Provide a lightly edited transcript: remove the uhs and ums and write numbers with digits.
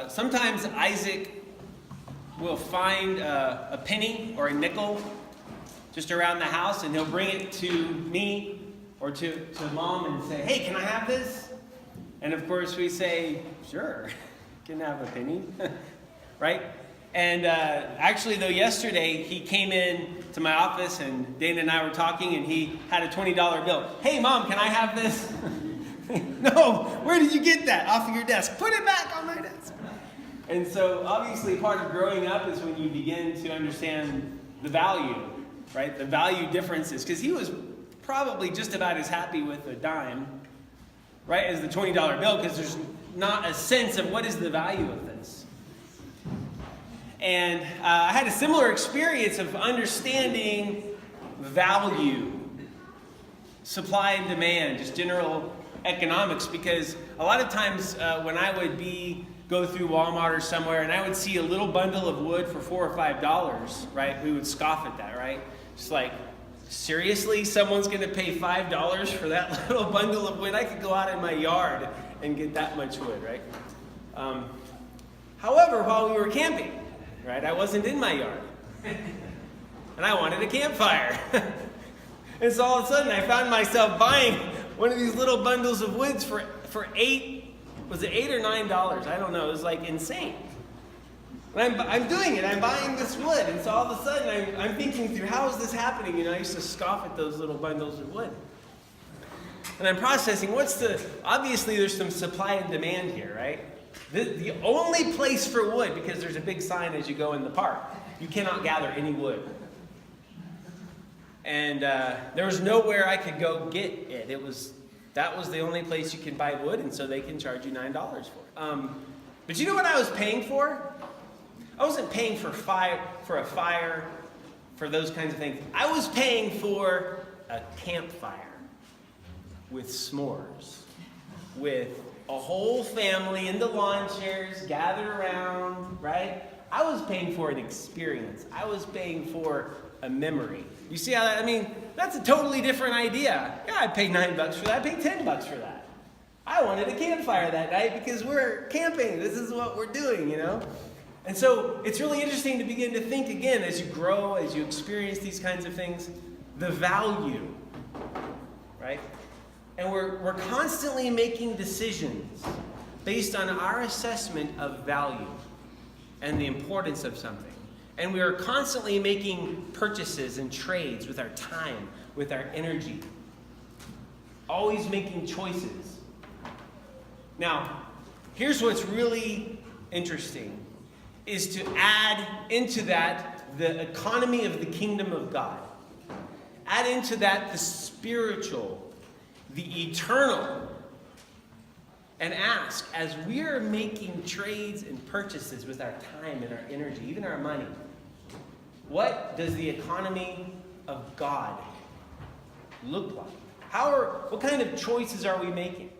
Sometimes Isaac will find a penny or a nickel just around the house, and he'll bring it to me or to Mom and say, "Hey, can I have this?" And of course we say, "Sure, you can have a penny," right? And actually, though, yesterday he came in to my office, and Dana and I were talking, and he had a $20 bill. "Hey, Mom, can I have this?" "No, where did you get that?" "Off of your desk." "Put it back on my desk." And so, obviously, part of growing up is when you begin to understand the value, right? The value differences. Because he was probably just about as happy with a dime, right, as the $20 bill, because there's not a sense of what is the value of this. And I had a similar experience of understanding value, supply and demand, just general economics, because a lot of times when I would go through Walmart or somewhere and I would see a little bundle of wood for $4 or $5, right, we would scoff at that, right? Just like, seriously, someone's going to pay $5 for that little bundle of wood? I could go out in my yard and get that much wood, right? However, while we were camping, right, I wasn't in my yard, and I wanted a campfire. And so all of a sudden I found myself buying one of these little bundles of woods for $8 or $9? I don't know. It was like insane. And I'm doing it. I'm buying this wood. And so all of a sudden I'm thinking through, how is this happening? You know, I used to scoff at those little bundles of wood. And I'm processing, obviously there's some supply and demand here, right? The only place for wood, because there's a big sign as you go in the park, you cannot gather any wood. And there was nowhere I could go get it. That was the only place you can buy wood, and so they can charge you $9 for it. But you know what I was paying for? I wasn't paying for a fire, for those kinds of things. I was paying for a campfire with s'mores, with a whole family in the lawn chairs gathered around, right? I was paying for an experience. I was paying for a memory. You see how that's a totally different idea. Yeah, I paid $9 for that. I paid $10 for that. I wanted a campfire that night because we're camping. This is what we're doing, you know? And so it's really interesting to begin to think again as you grow, as you experience these kinds of things, the value, right? And we're constantly making decisions based on our assessment of value and the importance of something. And we are constantly making purchases and trades with our time, with our energy. Always making choices. Now, here's what's really interesting, is to add into that the economy of the kingdom of God. Add into that the spiritual, the eternal. And ask, as we are making trades and purchases with our time and our energy, even our money, what does the economy of God look like? What kind of choices are we making?